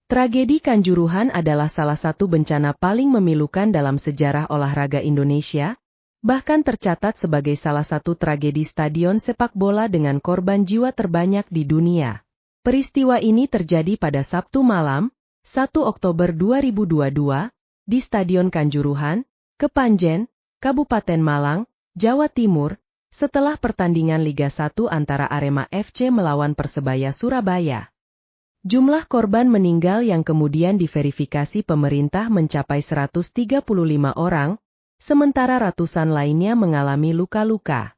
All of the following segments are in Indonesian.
Tragedi Kanjuruhan adalah salah satu bencana paling memilukan dalam sejarah olahraga Indonesia, bahkan tercatat sebagai salah satu tragedi stadion sepak bola dengan korban jiwa terbanyak di dunia. Peristiwa ini terjadi pada Sabtu malam, 1 Oktober 2022, di Stadion Kanjuruhan, Kepanjen, Kabupaten Malang, Jawa Timur, setelah pertandingan Liga 1 antara Arema FC melawan Persebaya Surabaya. Jumlah korban meninggal yang kemudian diverifikasi pemerintah mencapai 135 orang, sementara ratusan lainnya mengalami luka-luka.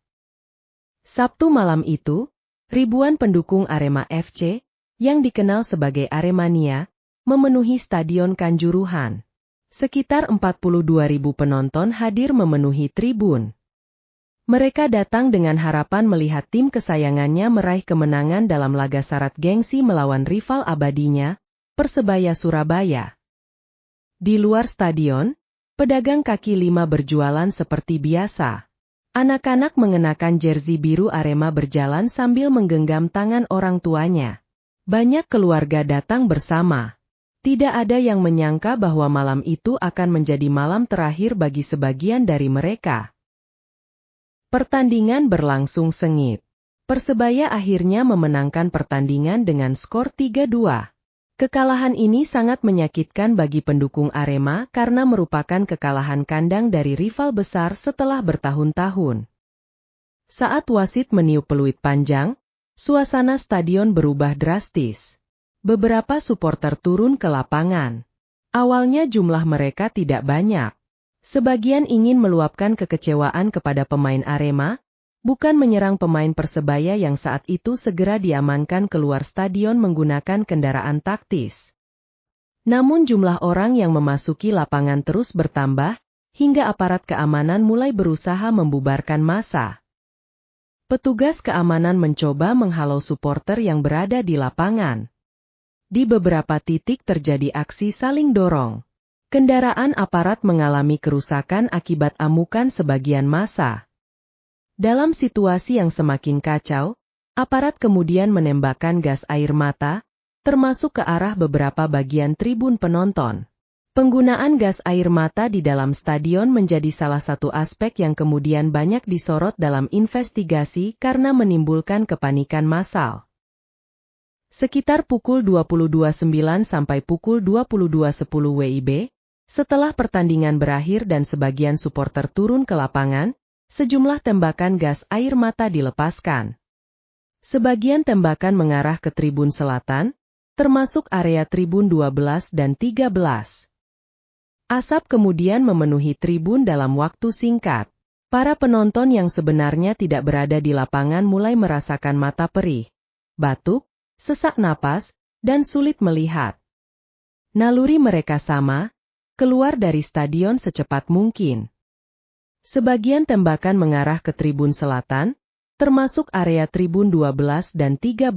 Sabtu malam itu, ribuan pendukung Arema FC, yang dikenal sebagai Aremania, memenuhi Stadion Kanjuruhan. Sekitar 42.000 penonton hadir memenuhi tribun. Mereka datang dengan harapan melihat tim kesayangannya meraih kemenangan dalam laga syarat gengsi melawan rival abadinya, Persebaya Surabaya. Di luar stadion, pedagang kaki lima berjualan seperti biasa. Anak-anak mengenakan jersey biru Arema berjalan sambil menggenggam tangan orang tuanya. Banyak keluarga datang bersama. Tidak ada yang menyangka bahwa malam itu akan menjadi malam terakhir bagi sebagian dari mereka. Pertandingan berlangsung sengit. Persebaya akhirnya memenangkan pertandingan dengan skor 3-2. Kekalahan ini sangat menyakitkan bagi pendukung Arema karena merupakan kekalahan kandang dari rival besar setelah bertahun-tahun. Saat wasit meniup peluit panjang, suasana stadion berubah drastis. Beberapa supporter turun ke lapangan. Awalnya jumlah mereka tidak banyak. Sebagian ingin meluapkan kekecewaan kepada pemain Arema, bukan menyerang pemain Persebaya yang saat itu segera diamankan keluar stadion menggunakan kendaraan taktis. Namun jumlah orang yang memasuki lapangan terus bertambah, hingga aparat keamanan mulai berusaha membubarkan massa. Petugas keamanan mencoba menghalau supporter yang berada di lapangan. Di beberapa titik terjadi aksi saling dorong. Kendaraan aparat mengalami kerusakan akibat amukan sebagian massa. Dalam situasi yang semakin kacau, aparat kemudian menembakkan gas air mata, termasuk ke arah beberapa bagian tribun penonton. Penggunaan gas air mata di dalam stadion menjadi salah satu aspek yang kemudian banyak disorot dalam investigasi karena menimbulkan kepanikan massal. Sekitar pukul 22.09 sampai pukul 22.10 WIB, setelah pertandingan berakhir dan sebagian supporter turun ke lapangan, sejumlah tembakan gas air mata dilepaskan. Sebagian tembakan mengarah ke tribun selatan, termasuk area tribun 12 dan 13. Asap kemudian memenuhi tribun dalam waktu singkat. Para penonton yang sebenarnya tidak berada di lapangan mulai merasakan mata perih, batuk, sesak napas, dan sulit melihat. Naluri mereka sama, keluar dari stadion secepat mungkin. Sebagian tembakan mengarah ke tribun selatan, termasuk area tribun 12 dan 13.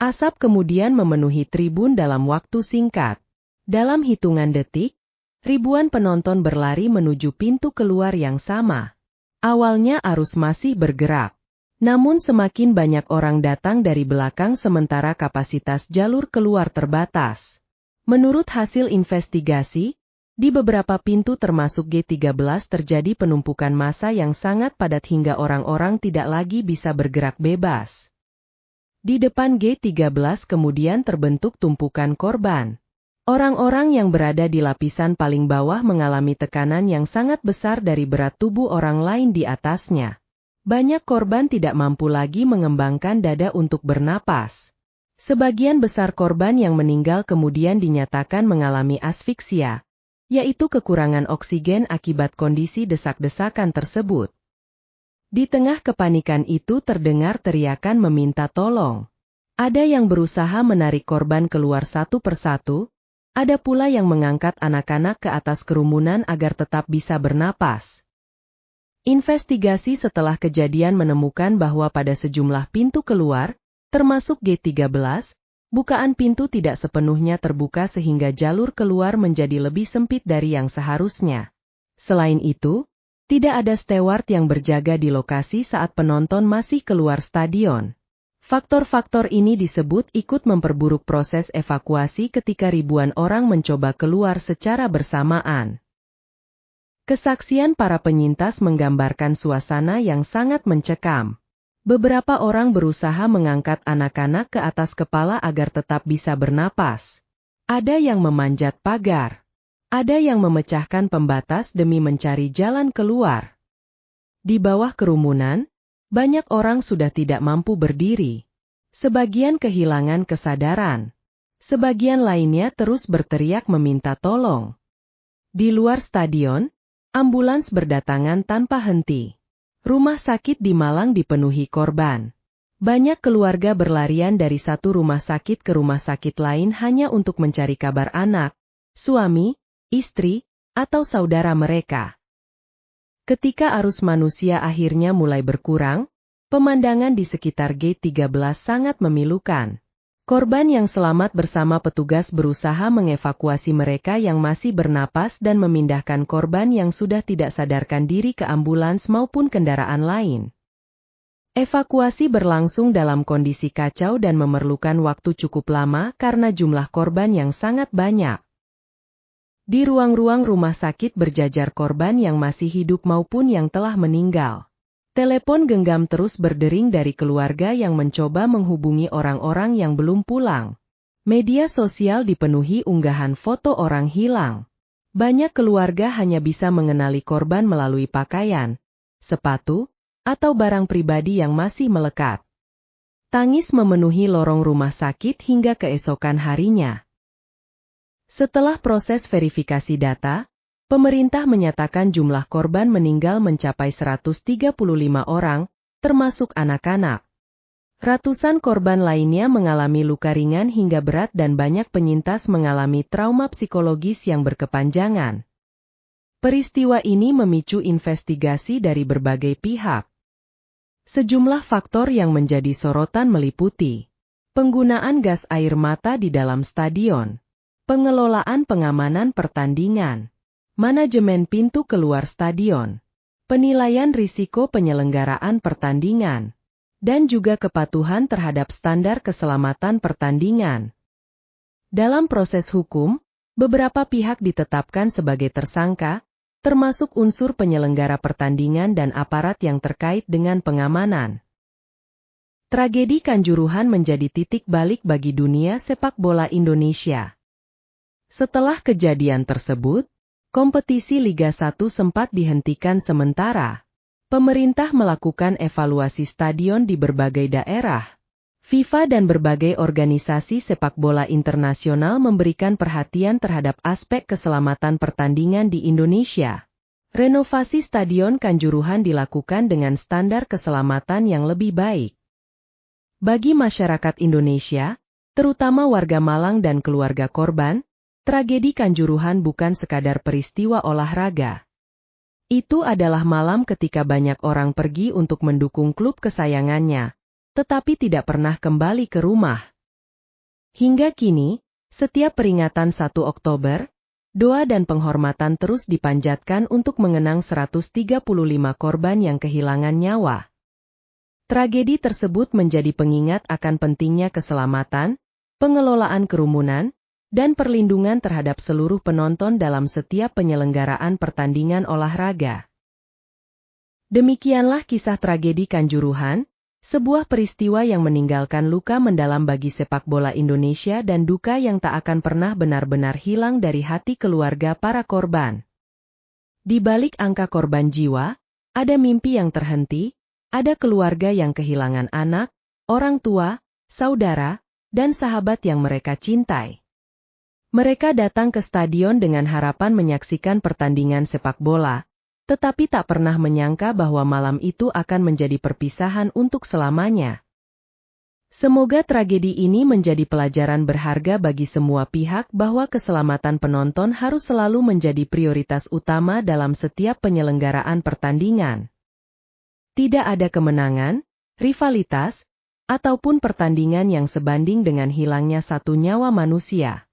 Asap kemudian memenuhi tribun dalam waktu singkat. Dalam hitungan detik, ribuan penonton berlari menuju pintu keluar yang sama. Awalnya arus masih bergerak. Namun semakin banyak orang datang dari belakang sementara kapasitas jalur keluar terbatas. Menurut hasil investigasi, di beberapa pintu termasuk G13 terjadi penumpukan massa yang sangat padat hingga orang-orang tidak lagi bisa bergerak bebas. Di depan G13 kemudian terbentuk tumpukan korban. Orang-orang yang berada di lapisan paling bawah mengalami tekanan yang sangat besar dari berat tubuh orang lain di atasnya. Banyak korban tidak mampu lagi mengembangkan dada untuk bernapas. Sebagian besar korban yang meninggal kemudian dinyatakan mengalami asfiksia, yaitu kekurangan oksigen akibat kondisi desak-desakan tersebut. Di tengah kepanikan itu terdengar teriakan meminta tolong. Ada yang berusaha menarik korban keluar satu persatu, ada pula yang mengangkat anak-anak ke atas kerumunan agar tetap bisa bernapas. Investigasi setelah kejadian menemukan bahwa pada sejumlah pintu keluar, termasuk G13, bukaan pintu tidak sepenuhnya terbuka sehingga jalur keluar menjadi lebih sempit dari yang seharusnya. Selain itu, tidak ada steward yang berjaga di lokasi saat penonton masih keluar stadion. Faktor-faktor ini disebut ikut memperburuk proses evakuasi ketika ribuan orang mencoba keluar secara bersamaan. Kesaksian para penyintas menggambarkan suasana yang sangat mencekam. Beberapa orang berusaha mengangkat anak-anak ke atas kepala agar tetap bisa bernapas. Ada yang memanjat pagar. Ada yang memecahkan pembatas demi mencari jalan keluar. Di bawah kerumunan, banyak orang sudah tidak mampu berdiri. Sebagian kehilangan kesadaran. Sebagian lainnya terus berteriak meminta tolong. Di luar stadion, ambulans berdatangan tanpa henti. Rumah sakit di Malang dipenuhi korban. Banyak keluarga berlarian dari satu rumah sakit ke rumah sakit lain hanya untuk mencari kabar anak, suami, istri, atau saudara mereka. Ketika arus manusia akhirnya mulai berkurang, pemandangan di sekitar gate 13 sangat memilukan. Korban yang selamat bersama petugas berusaha mengevakuasi mereka yang masih bernapas dan memindahkan korban yang sudah tidak sadarkan diri ke ambulans maupun kendaraan lain. Evakuasi berlangsung dalam kondisi kacau dan memerlukan waktu cukup lama karena jumlah korban yang sangat banyak. Di ruang-ruang rumah sakit berjajar korban yang masih hidup maupun yang telah meninggal. Telepon genggam terus berdering dari keluarga yang mencoba menghubungi orang-orang yang belum pulang. Media sosial dipenuhi unggahan foto orang hilang. Banyak keluarga hanya bisa mengenali korban melalui pakaian, sepatu, atau barang pribadi yang masih melekat. Tangis memenuhi lorong rumah sakit hingga keesokan harinya. Setelah proses verifikasi data, pemerintah menyatakan jumlah korban meninggal mencapai 135 orang, termasuk anak-anak. Ratusan korban lainnya mengalami luka ringan hingga berat dan banyak penyintas mengalami trauma psikologis yang berkepanjangan. Peristiwa ini memicu investigasi dari berbagai pihak. Sejumlah faktor yang menjadi sorotan meliputi penggunaan gas air mata di dalam stadion, pengelolaan pengamanan pertandingan, manajemen pintu keluar stadion, penilaian risiko penyelenggaraan pertandingan, dan juga kepatuhan terhadap standar keselamatan pertandingan. Dalam proses hukum, beberapa pihak ditetapkan sebagai tersangka, termasuk unsur penyelenggara pertandingan dan aparat yang terkait dengan pengamanan. Tragedi Kanjuruhan menjadi titik balik bagi dunia sepak bola Indonesia. Setelah kejadian tersebut, kompetisi Liga 1 sempat dihentikan sementara. Pemerintah melakukan evaluasi stadion di berbagai daerah. FIFA dan berbagai organisasi sepak bola internasional memberikan perhatian terhadap aspek keselamatan pertandingan di Indonesia. Renovasi Stadion Kanjuruhan dilakukan dengan standar keselamatan yang lebih baik. Bagi masyarakat Indonesia, terutama warga Malang dan keluarga korban, tragedi Kanjuruhan bukan sekadar peristiwa olahraga. Itu adalah malam ketika banyak orang pergi untuk mendukung klub kesayangannya, tetapi tidak pernah kembali ke rumah. Hingga kini, setiap peringatan 1 Oktober, doa dan penghormatan terus dipanjatkan untuk mengenang 135 korban yang kehilangan nyawa. Tragedi tersebut menjadi pengingat akan pentingnya keselamatan, pengelolaan kerumunan, dan perlindungan terhadap seluruh penonton dalam setiap penyelenggaraan pertandingan olahraga. Demikianlah kisah tragedi Kanjuruhan, sebuah peristiwa yang meninggalkan luka mendalam bagi sepak bola Indonesia dan duka yang tak akan pernah benar-benar hilang dari hati keluarga para korban. Di balik angka korban jiwa, ada mimpi yang terhenti, ada keluarga yang kehilangan anak, orang tua, saudara, dan sahabat yang mereka cintai. Mereka datang ke stadion dengan harapan menyaksikan pertandingan sepak bola, tetapi tak pernah menyangka bahwa malam itu akan menjadi perpisahan untuk selamanya. Semoga tragedi ini menjadi pelajaran berharga bagi semua pihak bahwa keselamatan penonton harus selalu menjadi prioritas utama dalam setiap penyelenggaraan pertandingan. Tidak ada kemenangan, rivalitas, ataupun pertandingan yang sebanding dengan hilangnya satu nyawa manusia.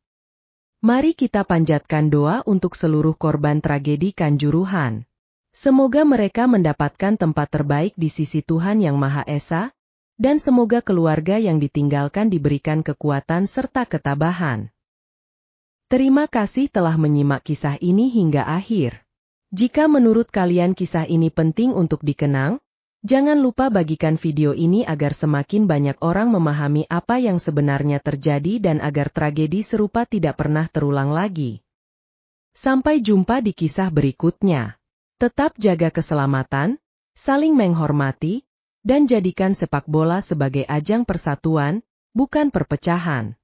Mari kita panjatkan doa untuk seluruh korban tragedi Kanjuruhan. Semoga mereka mendapatkan tempat terbaik di sisi Tuhan Yang Maha Esa. dan semoga keluarga yang ditinggalkan diberikan kekuatan serta ketabahan. Terima kasih telah menyimak kisah ini hingga akhir. Jika menurut kalian kisah ini penting untuk dikenang, jangan lupa bagikan video ini agar semakin banyak orang memahami apa yang sebenarnya terjadi dan agar tragedi serupa tidak pernah terulang lagi. Sampai jumpa di kisah berikutnya. Tetap jaga keselamatan, saling menghormati, dan jadikan sepak bola sebagai ajang persatuan, bukan perpecahan.